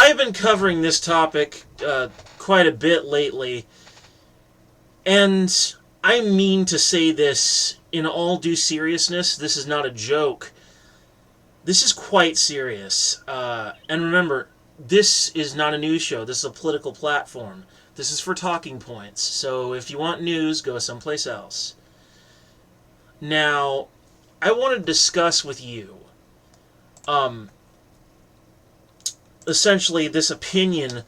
I've been covering this topic quite a bit lately, and I mean to say this in all due seriousness. This is not a joke. This is quite serious. And remember, this is not a news show. This is a political platform. This is for talking points. So if you want news, go someplace else. Now, I want to discuss with you, essentially this opinion,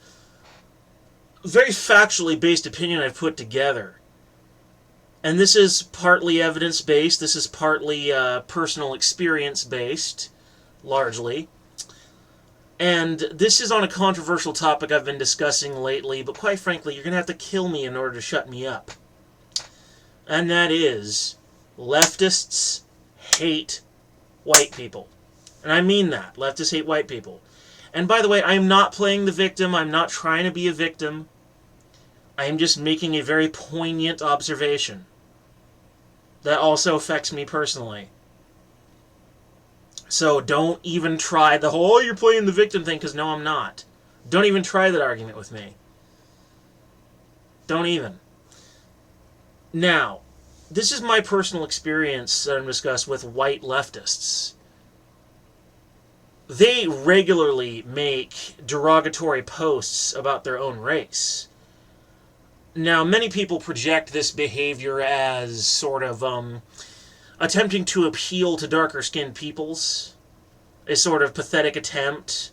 very factually based opinion I've put together. And this is partly evidence-based, this is partly personal experience-based, largely. And this is on a controversial topic I've been discussing lately, but quite frankly, you're going to have to kill me in order to shut me up. And that is, leftists hate white people. And I mean that. Leftists hate white people. And by the way, I'm not playing the victim. I'm not trying to be a victim. I am just making a very poignant observation that also affects me personally. So don't even try the whole, oh, you're playing the victim thing, because no, I'm not. Don't even try that argument with me. Don't even. Now, this is my personal experience that I'm discussing with white leftists. They regularly make derogatory posts about their own race. Now, many people project this behavior as sort of attempting to appeal to darker-skinned peoples, a sort of pathetic attempt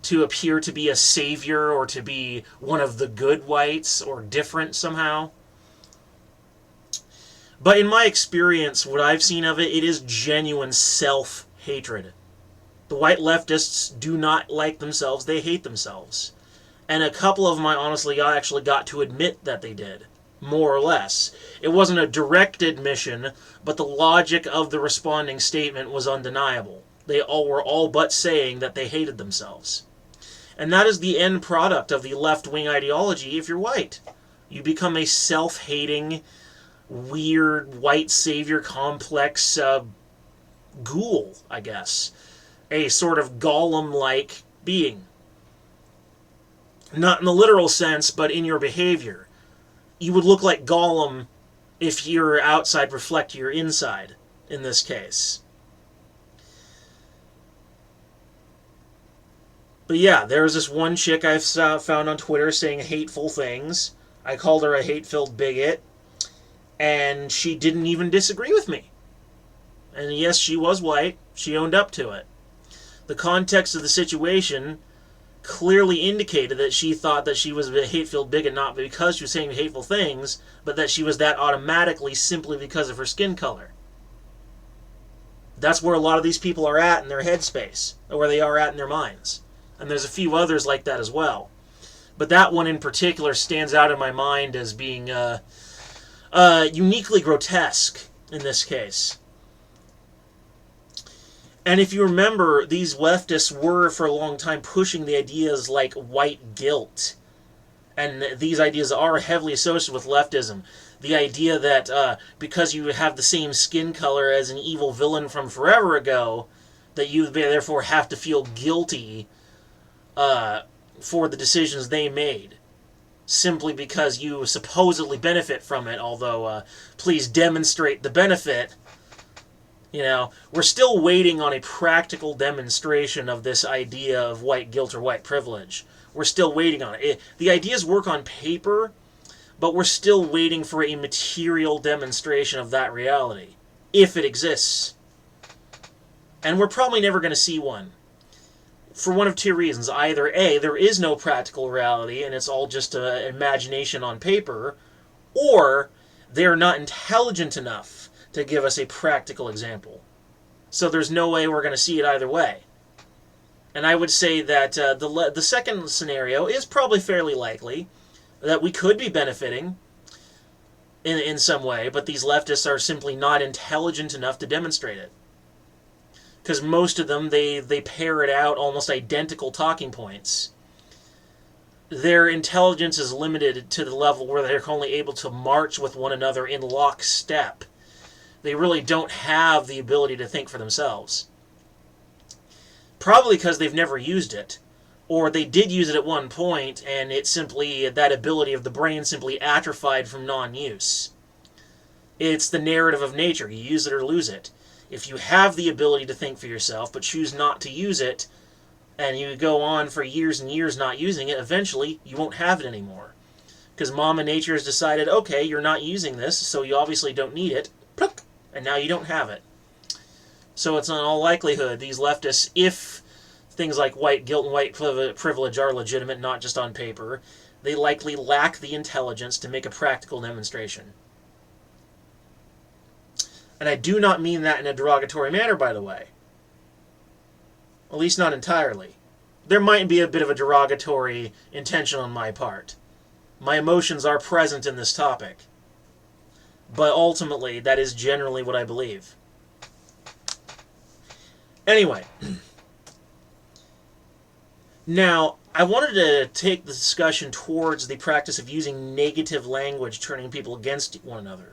to appear to be a savior or to be one of the good whites or different somehow. But in my experience, what I've seen of it, it is genuine self-hatred. The white leftists do not like themselves, they hate themselves. And a couple of them, I actually got to admit that they did. More or less. It wasn't a direct admission, but the logic of the responding statement was undeniable. They all were all but saying that they hated themselves. And that is the end product of the left-wing ideology if you're white. You become a self-hating, weird, white savior complex ghoul, I guess. A sort of golem-like being. Not in the literal sense, but in your behavior. You would look like Gollum if your outside reflected your inside, in this case. But yeah, there was this one chick I found on Twitter saying hateful things. I called her a hate-filled bigot, and she didn't even disagree with me. And yes, she was white. She owned up to it. The context of the situation clearly indicated that she thought that she was a hate-filled bigot not because she was saying hateful things, but that she was that automatically simply because of her skin color. That's where a lot of these people are at in their headspace, or where they are at in their minds. And there's a few others like that as well. But that one in particular stands out in my mind as being uniquely grotesque in this case. And if you remember, these leftists were for a long time pushing the ideas like white guilt. And these ideas are heavily associated with leftism. The idea that because you have the same skin color as an evil villain from forever ago, that you therefore have to feel guilty for the decisions they made. Simply because you supposedly benefit from it, although please demonstrate the benefit. You know, we're still waiting on a practical demonstration of this idea of white guilt or white privilege. We're still waiting on it. The ideas work on paper, but we're still waiting for a material demonstration of that reality, if it exists. And we're probably never going to see one. For one of two reasons. Either A, there is no practical reality, and it's all just imagination on paper, or they're not intelligent enough to give us a practical example. So there's no way we're going to see it either way. And I would say that the second scenario is probably fairly likely, that we could be benefiting in some way, but these leftists are simply not intelligent enough to demonstrate it. Because most of them, they parrot out almost identical talking points. Their intelligence is limited to the level where they're only able to march with one another in lockstep. They really don't have the ability to think for themselves. Probably because they've never used it, Or they did use it at one point, and it simply, that ability of the brain simply atrophied from non-use. It's the narrative of nature. You use it or lose it. If you have the ability to think for yourself, but choose not to use it, and you go on for years and years not using it, eventually you won't have it anymore. Because Mama Nature has decided, okay, you're not using this, so you obviously don't need it, pluck, and now you don't have it. So it's in all likelihood, these leftists, if things like white guilt and white privilege are legitimate, not just on paper, they likely lack the intelligence to make a practical demonstration. And I do not mean that in a derogatory manner, by the way. At least not entirely. There might be a bit of a derogatory intention on my part. My emotions are present in this topic. But ultimately, that is generally what I believe. Anyway. Now, I wanted to take the discussion towards the practice of using negative language, turning people against one another.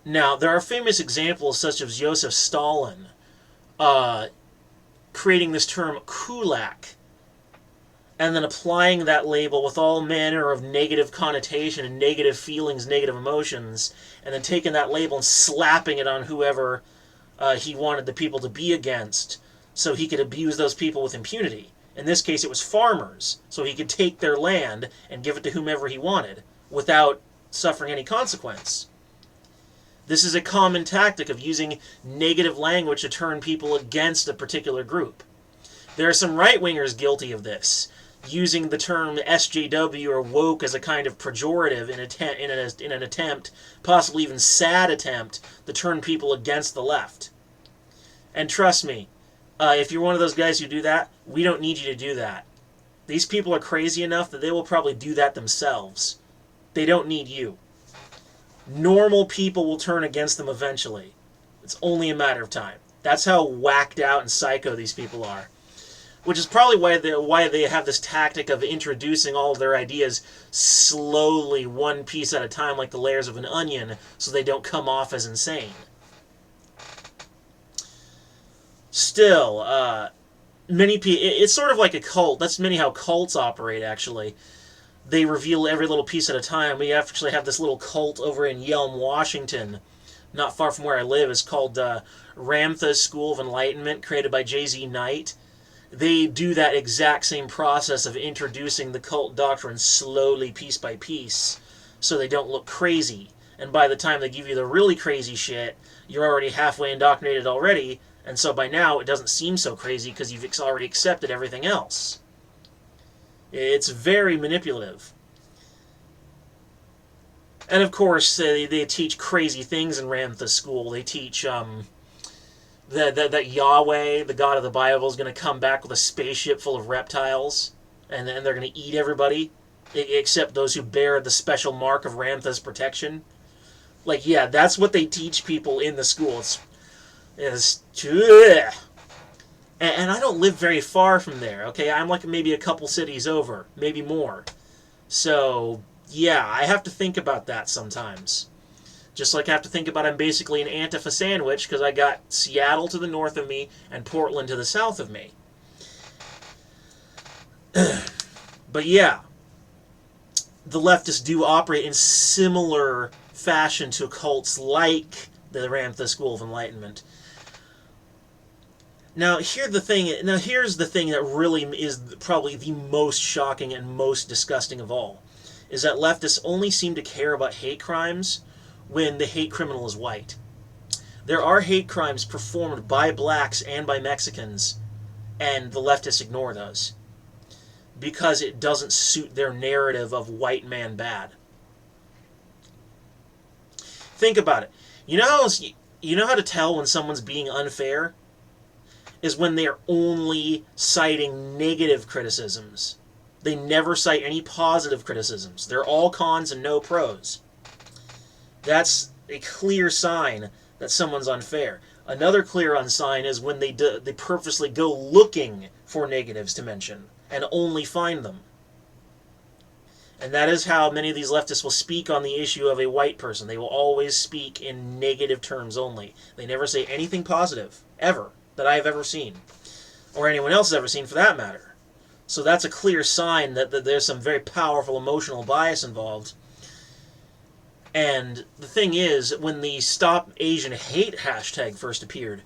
Now, there are famous examples such as Joseph Stalin creating this term kulak, and then applying that label with all manner of negative connotation and negative feelings, negative emotions, and then taking that label and slapping it on whoever he wanted the people to be against, so he could abuse those people with impunity. In this case, it was farmers, so he could take their land and give it to whomever he wanted without suffering any consequence. This is a common tactic of using negative language to turn people against a particular group. There are some right-wingers guilty of this, using the term SJW or woke as a kind of pejorative in an attempt, possibly even sad attempt, to turn people against the left. And trust me, if you're one of those guys who do that, we don't need you to do that. These people are crazy enough that they will probably do that themselves. They don't need you. Normal people will turn against them eventually. It's only a matter of time. That's how whacked out and psycho these people are. Which is probably why they have this tactic of introducing all of their ideas slowly, one piece at a time, like the layers of an onion, so they don't come off as insane. Still, many people, it's sort of like a cult. That's many how cults operate, actually. They reveal every little piece at a time. We actually have this little cult over in Yelm, Washington, not far from where I live. It's called Ramtha's School of Enlightenment, created by J.Z. Knight. They do that exact same process of introducing the cult doctrine slowly, piece by piece, so they don't look crazy. And by the time they give you the really crazy shit, you're already halfway indoctrinated already, and so by now it doesn't seem so crazy because you've already accepted everything else. It's very manipulative. And of course, they teach crazy things in Ramtha's school. They teach that Yahweh, the God of the Bible, is going to come back with a spaceship full of reptiles, and then they're going to eat everybody, except those who bear the special mark of Ramtha's protection. Like, yeah, that's what they teach people in the school. And I don't live very far from there, okay? I'm like maybe a couple cities over, maybe more. So, yeah, I have to think about that sometimes. Just like I have to think about I'm basically an Antifa sandwich because I got Seattle to the north of me and Portland to the south of me. But yeah, the leftists do operate in similar fashion to cults like the Ramtha School of Enlightenment. Now, here's the thing that really is probably the most shocking and most disgusting of all, is that leftists only seem to care about hate crimes when the hate criminal is white. There are hate crimes performed by blacks and by Mexicans, and the leftists ignore those because it doesn't suit their narrative of white man bad. Think about it. You know how to tell when someone's being unfair? Is when they're only citing negative criticisms. They never cite any positive criticisms. They're all cons and no pros. That's a clear sign that someone's unfair. Another clear sign is when they purposely go looking for negatives to mention and only find them. And that is how many of these leftists will speak on the issue of a white person. They will always speak in negative terms only. They never say anything positive, ever, that I have ever seen. Or anyone else has ever seen, for that matter. So that's a clear sign that there's some very powerful emotional bias involved. And the thing is, when the Stop Asian Hate hashtag first appeared,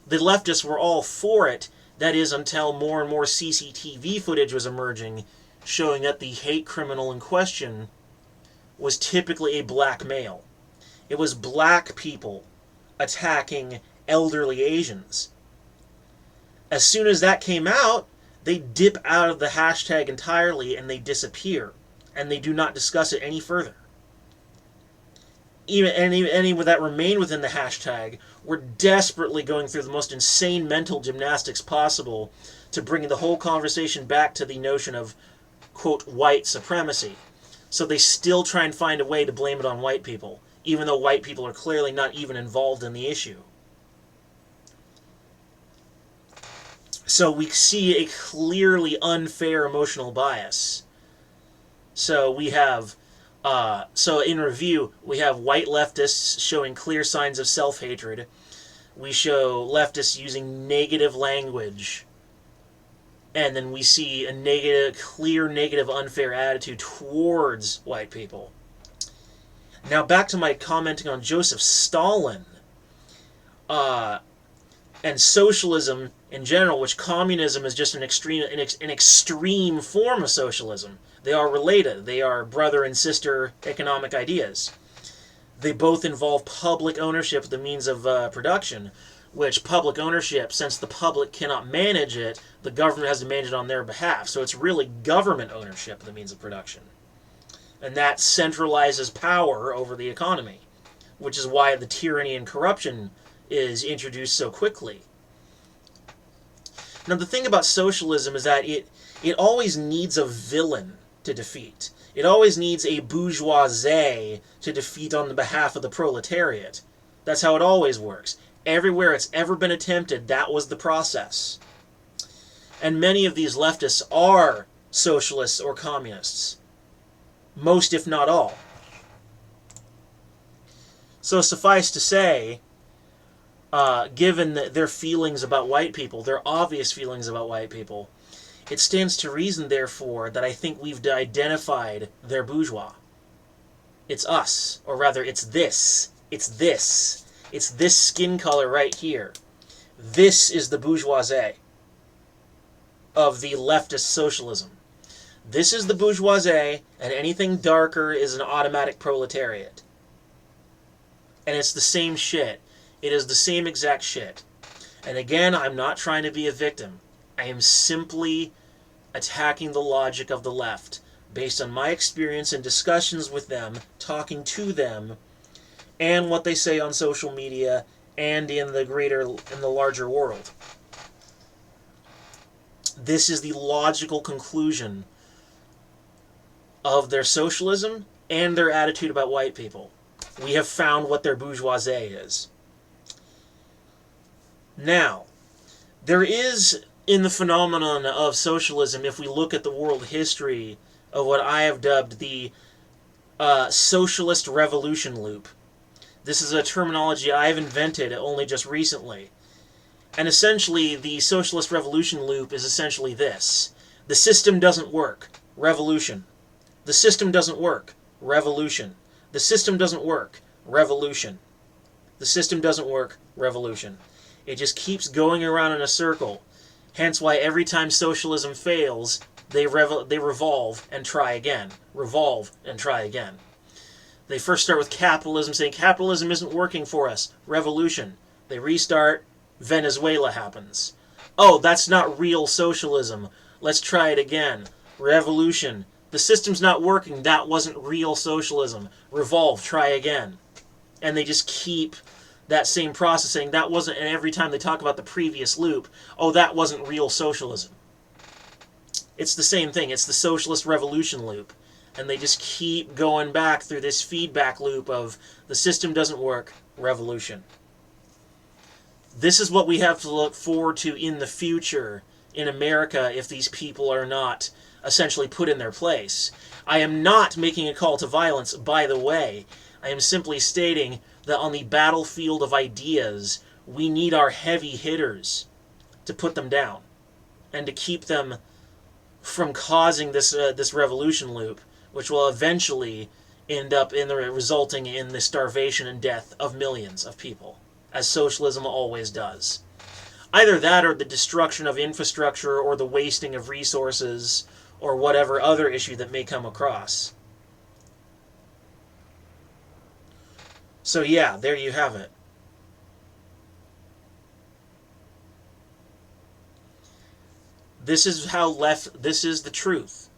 the leftists were all for it. That is, until more and more CCTV footage was emerging, showing that the hate criminal in question was typically a black male. It was black people attacking elderly Asians. As soon as that came out, they dip out of the hashtag entirely and they disappear. And they do not discuss it any further. Even any that remain within the hashtag were desperately going through the most insane mental gymnastics possible to bring the whole conversation back to the notion of, quote, white supremacy. So they still try and find a way to blame it on white people, even though white people are clearly not even involved in the issue. So we see a clearly unfair emotional bias. So we have, in review, we have white leftists showing clear signs of self-hatred. We show leftists using negative language. And then we see a clear negative, unfair attitude towards white people. Now back to my commenting on Joseph Stalin. And socialism in general, which communism is just an extreme form of socialism. They are related. They are brother and sister economic ideas. They both involve public ownership of the means of production, which public ownership, since the public cannot manage it, the government has to manage it on their behalf. So it's really government ownership of the means of production. And that centralizes power over the economy, which is why the tyranny and corruption is introduced so quickly. Now the thing about socialism is that it always needs a villain to defeat. It always needs a bourgeoisie to defeat on the behalf of the proletariat. That's how it always works. Everywhere it's ever been attempted, that was the process. And many of these leftists are socialists or communists. Most, if not all. So suffice to say, given their feelings about white people, their obvious feelings about white people, it stands to reason, therefore, that I think we've identified their bourgeois. It's us, or rather, it's this. It's this. It's this skin color right here. This is the bourgeoisie of the leftist socialism. This is the bourgeoisie, and anything darker is an automatic proletariat. And it's the same shit. It is the same exact shit. And again, I'm not trying to be a victim. I am simply attacking the logic of the left, based on my experience in discussions with them, talking to them, and what they say on social media and in the larger world. This is the logical conclusion of their socialism and their attitude about white people. We have found what their bourgeoisie is. Now, there is, in the phenomenon of socialism, if we look at the world history of what I have dubbed the socialist revolution loop. This is a terminology I've invented only just recently. And essentially, the socialist revolution loop is essentially this. The system doesn't work. Revolution. The system doesn't work. Revolution. The system doesn't work. Revolution. The system doesn't work. Revolution. It just keeps going around in a circle. Hence why every time socialism fails, they revolve and try again. Revolve and try again. They first start with capitalism, saying capitalism isn't working for us. Revolution. They restart. Venezuela happens. Oh, that's not real socialism. Let's try it again. Revolution. The system's not working. That wasn't real socialism. Revolve. Try again. And they just keep that same process, saying that wasn't, and every time they talk about the previous loop, oh, that wasn't real socialism. It's the same thing. It's the socialist revolution loop. And they just keep going back through this feedback loop of the system doesn't work, revolution. This is what we have to look forward to in the future in America if these people are not essentially put in their place. I am not making a call to violence, by the way. I am simply stating that on the battlefield of ideas, we need our heavy hitters to put them down and to keep them from causing this revolution loop, which will eventually end up resulting in the starvation and death of millions of people, as socialism always does. Either that, or the destruction of infrastructure, or the wasting of resources, or whatever other issue that may come across. So yeah, there you have it. This is this is the truth,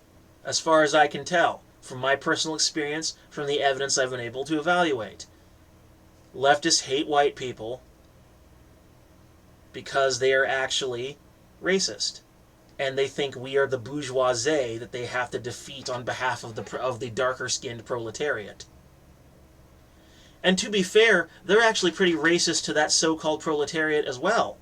as far as I can tell, from my personal experience, from the evidence I've been able to evaluate. Leftists hate white people because they are actually racist. And they think we are the bourgeoisie that they have to defeat on behalf of the darker-skinned proletariat. And to be fair, they're actually pretty racist to that so-called proletariat as well.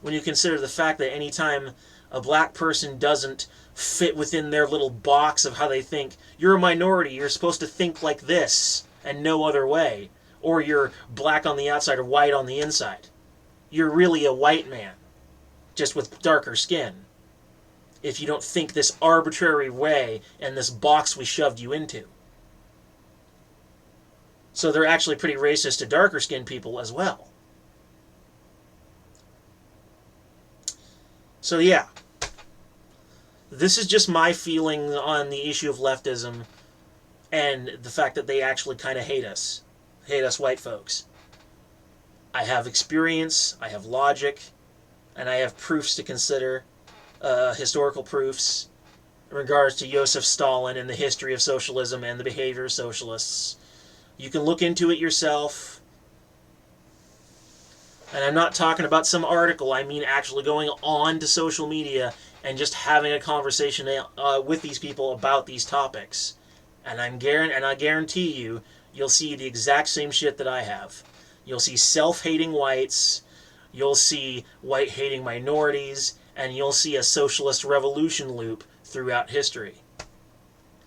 When you consider the fact that anytime a black person doesn't fit within their little box of how they think, you're a minority, you're supposed to think like this and no other way, or you're black on the outside or white on the inside. You're really a white man, just with darker skin, if you don't think this arbitrary way and this box we shoved you into. So they're actually pretty racist to darker skinned people as well. So yeah, this is just my feeling on the issue of leftism and the fact that they actually kind of hate us white folks. I have experience, I have logic, and I have proofs to consider, historical proofs in regards to Joseph Stalin and the history of socialism and the behavior of socialists. You can look into it yourself. And I'm not talking about some article. I mean actually going on to social media and just having a conversation with these people about these topics. And I guarantee you, you'll see the exact same shit that I have. You'll see self-hating whites, you'll see white-hating minorities, and you'll see a socialist revolution loop throughout history.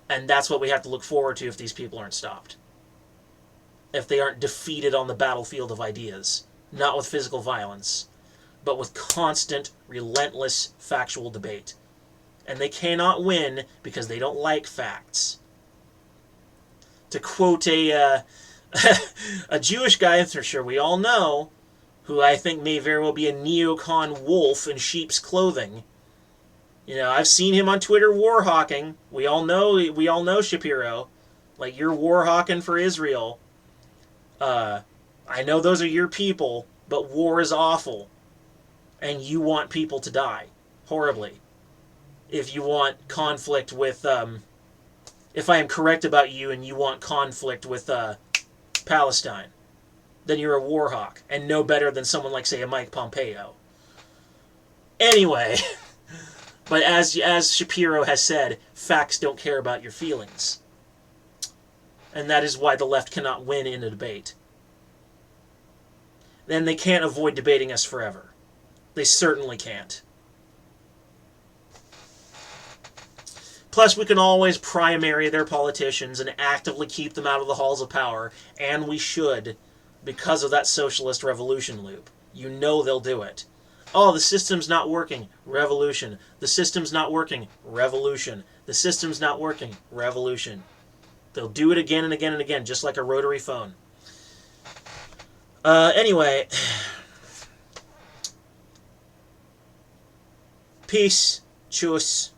And that's what we have to look forward to if these people aren't stopped. If they aren't defeated on the battlefield of ideas. Not with physical violence, but with constant, relentless, factual debate. And they cannot win because they don't like facts. To quote a Jewish guy, for sure we all know, who I think may very well be a neocon wolf in sheep's clothing. You know, I've seen him on Twitter war hawking. We all know Shapiro. Like, you're war hawking for Israel. I know those are your people, but war is awful. And you want people to die. Horribly. If you want conflict with, if I am correct about you and you want conflict with, Palestine, then you're a war hawk. And no better than someone like, say, a Mike Pompeo. Anyway, but as Shapiro has said, facts don't care about your feelings. And that is why the left cannot win in a debate. Then they can't avoid debating us forever. They certainly can't. Plus, we can always primary their politicians and actively keep them out of the halls of power, and we should, because of that socialist revolution loop. You know they'll do it. Oh, the system's not working. Revolution. The system's not working. Revolution. The system's not working. Revolution. They'll do it again and again and again, just like a rotary phone. Anyway, peace, tschüss.